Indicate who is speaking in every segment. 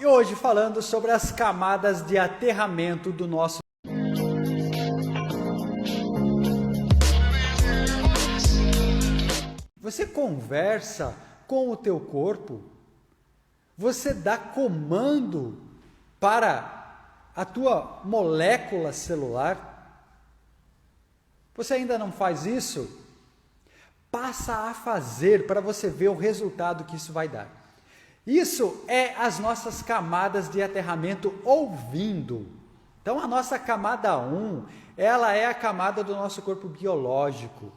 Speaker 1: E hoje falando sobre as camadas de aterramento do nosso. Você conversa com o teu corpo, você dá comando para a tua molécula celular. Você ainda não faz isso? Passa a fazer para você ver o resultado que isso vai dar. Isso é as nossas camadas de aterramento ouvindo. Então a nossa camada 1, ela é a camada do nosso corpo biológico.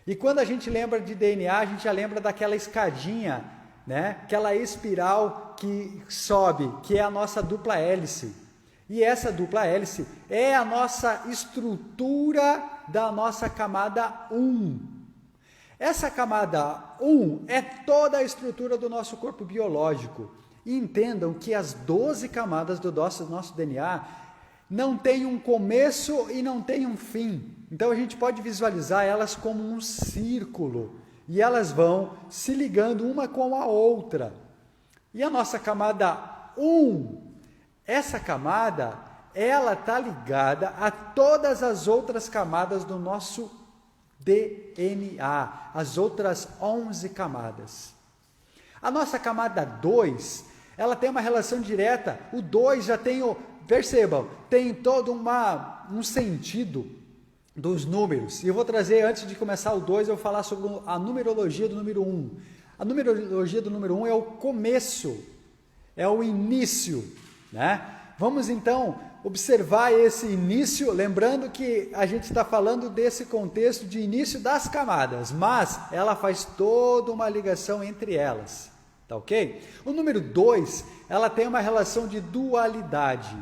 Speaker 1: E quando a gente lembra de DNA, a gente já lembra daquela escadinha, né? Aquela espiral que sobe, que é a nossa dupla hélice. E essa dupla hélice é a nossa estrutura da nossa camada 1. Essa camada 1 é toda a estrutura do nosso corpo biológico. E entendam que as 12 camadas do nosso DNA não têm um começo e não têm um fim. Então a gente pode visualizar elas como um círculo. E elas vão se ligando uma com a outra. E a nossa camada 1, essa camada, ela está ligada a todas as outras camadas do nosso DNA, as outras 11 camadas. A nossa camada 2, ela tem uma relação direta, o 2 já tem, percebam, tem todo um sentido dos números. E eu vou trazer, antes de começar o 2, eu vou falar sobre a numerologia do número 1. A numerologia do número 1 é o começo, é o início, né? Vamos então observar esse início, lembrando que a gente está falando desse contexto de início das camadas, mas ela faz toda uma ligação entre elas, tá ok? O número 2, ela tem uma relação de dualidade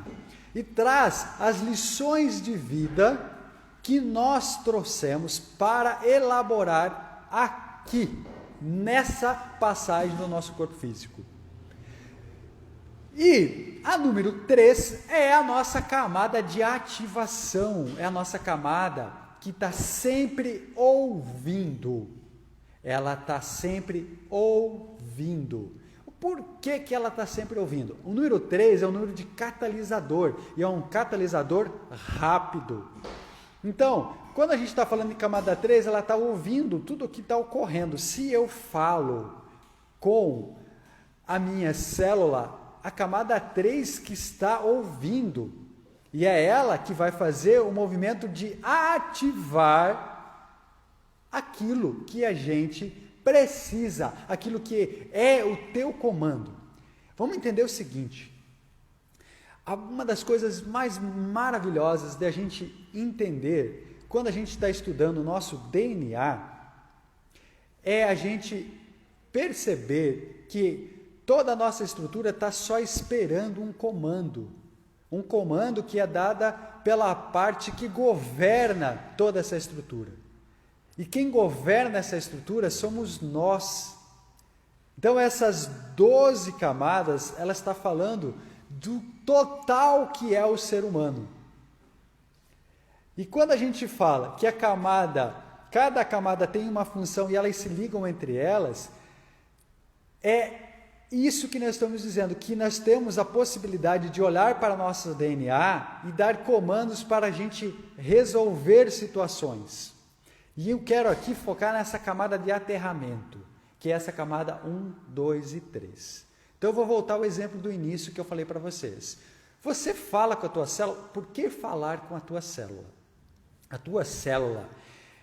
Speaker 1: e traz as lições de vida que nós trouxemos para elaborar aqui, nessa passagem do nosso corpo físico. E a número 3 é a nossa camada de ativação, é a nossa camada que está sempre ouvindo. Ela está sempre ouvindo. Por que que ela está sempre ouvindo? O número 3 é o número de catalisador, e é um catalisador rápido. Então, quando a gente está falando de camada 3, ela está ouvindo tudo o que está ocorrendo. Se eu falo com a minha célula, a camada 3 que está ouvindo, e é ela que vai fazer o movimento de ativar aquilo que a gente precisa, aquilo que é o teu comando. Vamos entender o seguinte, uma das coisas mais maravilhosas de a gente entender, quando a gente está estudando o nosso DNA, é a gente perceber que toda a nossa estrutura está só esperando um comando que é dada pela parte que governa toda essa estrutura. E quem governa essa estrutura somos nós. Então essas 12 camadas, ela está falando do total que é o ser humano. E quando a gente fala que cada camada tem uma função e elas se ligam entre elas, é isso que nós estamos dizendo, que nós temos a possibilidade de olhar para nosso DNA e dar comandos para a gente resolver situações. E eu quero aqui focar nessa camada de aterramento, que é essa camada 1, 2 e 3. Então eu vou voltar ao exemplo do início que eu falei para vocês. Você fala com a tua célula, por que falar com a tua célula? A tua célula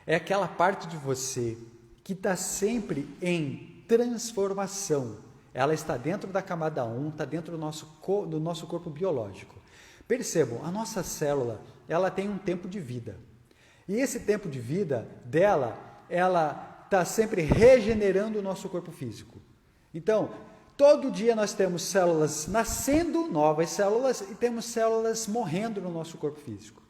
Speaker 1: é aquela parte de você que está sempre em transformação. Ela está dentro da camada 1, está dentro do nosso corpo biológico. Percebam, a nossa célula, ela tem um tempo de vida. E esse tempo de vida dela, ela está sempre regenerando o nosso corpo físico. Então, todo dia nós temos células nascendo, novas células, e temos células morrendo no nosso corpo físico.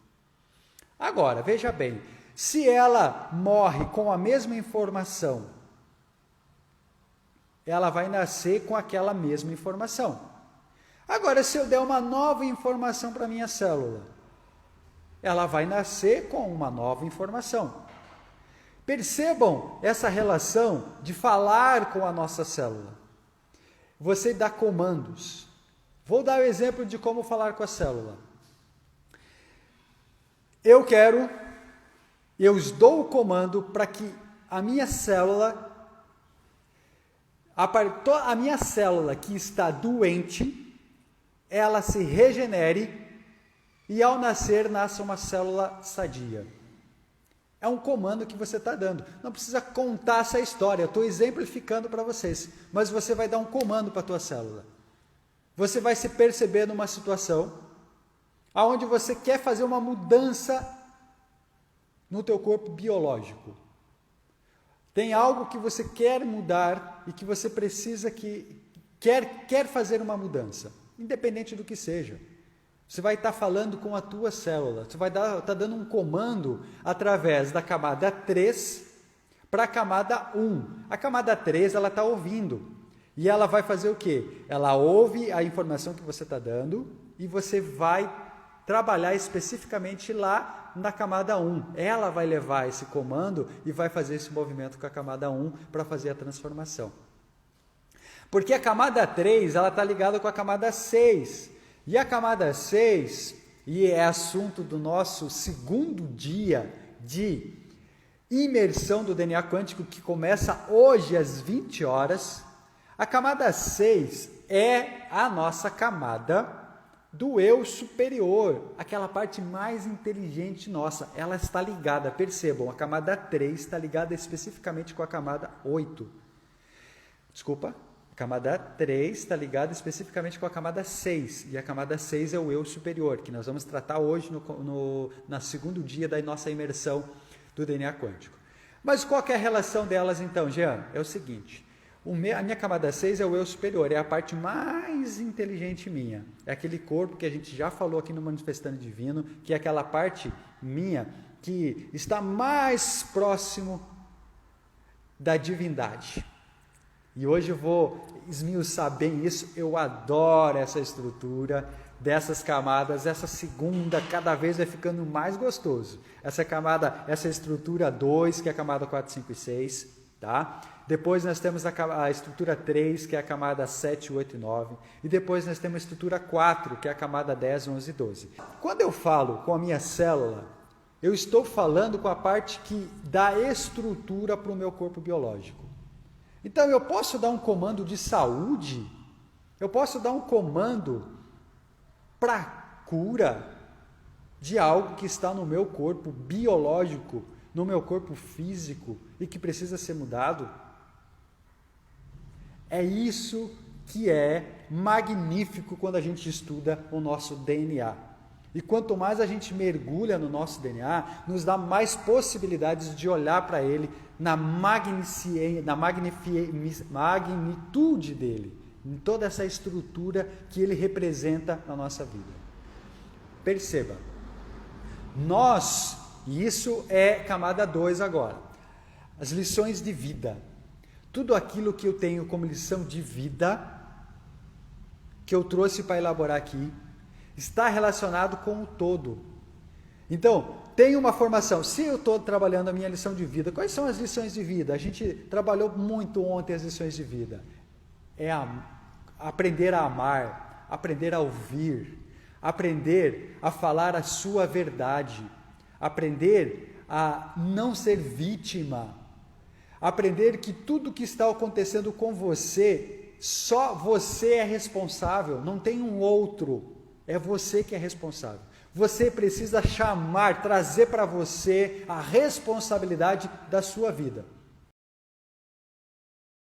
Speaker 1: Agora, veja bem, se ela morre com a mesma informação, ela vai nascer com aquela mesma informação. Agora, se eu der uma nova informação para a minha célula, ela vai nascer com uma nova informação. Percebam essa relação de falar com a nossa célula. Você dá comandos. Vou dar o exemplo de como falar com a célula. Eu dou o comando para que a minha célula que está doente, ela se regenere e ao nascer nasça uma célula sadia. É um comando que você está dando. Não precisa contar essa história, eu estou exemplificando para vocês, mas você vai dar um comando para a tua célula. Você vai se perceber numa situação onde você quer fazer uma mudança no teu corpo biológico. Tem algo que você quer mudar e que você precisa quer fazer uma mudança, independente do que seja. Você vai estar falando com a tua célula, você vai estar dando um comando através da camada 3 para a camada 1. A camada 3 ela está ouvindo e ela vai fazer o quê? Ela ouve a informação que você está dando e você vai trabalhar especificamente lá na camada 1. Ela vai levar esse comando e vai fazer esse movimento com a camada 1 para fazer a transformação. Porque a camada 3 ela está ligada com a camada 6. E a camada 6, e é assunto do nosso segundo dia de imersão do DNA quântico, que começa hoje às 20 horas, a camada 6 é a nossa camada do eu superior, aquela parte mais inteligente nossa, ela está ligada, percebam, a camada 3 está ligada especificamente com a camada 8. A camada 3 está ligada especificamente com a camada 6, e a camada 6 é o eu superior, que nós vamos tratar hoje no segundo dia da nossa imersão do DNA quântico. Mas qual que é a relação delas então, Jean? É o seguinte, a minha camada 6 é o eu superior, é a parte mais inteligente minha, é aquele corpo que a gente já falou aqui no Manifestando Divino, que é aquela parte minha que está mais próximo da divindade. E hoje eu vou esmiuçar bem isso, eu adoro essa estrutura dessas camadas, essa segunda cada vez vai ficando mais gostoso. Essa estrutura 2, que é a camada 4, 5 e 6, tá? Depois nós temos a estrutura 3, que é a camada 7, 8 e 9, e depois nós temos a estrutura 4, que é a camada 10, 11 e 12. Quando eu falo com a minha célula, eu estou falando com a parte que dá estrutura para o meu corpo biológico. Então, eu posso dar um comando de saúde, eu posso dar um comando para cura de algo que está no meu corpo biológico, no meu corpo físico e que precisa ser mudado. É isso que é magnífico quando a gente estuda o nosso DNA. E quanto mais a gente mergulha no nosso DNA, nos dá mais possibilidades de olhar para ele na magnitude dele, em toda essa estrutura que ele representa na nossa vida. Perceba, e isso é camada 2 agora, as lições de vida. Tudo aquilo que eu tenho como lição de vida, que eu trouxe para elaborar aqui, está relacionado com o todo. Então, tem uma formação. Se eu estou trabalhando a minha lição de vida, quais são as lições de vida? A gente trabalhou muito ontem as lições de vida. É aprender a amar, aprender a ouvir, aprender a falar a sua verdade, aprender a não ser vítima, aprender que tudo que está acontecendo com você, só você é responsável, não tem um outro. É você que é responsável. Você precisa trazer para você a responsabilidade da sua vida.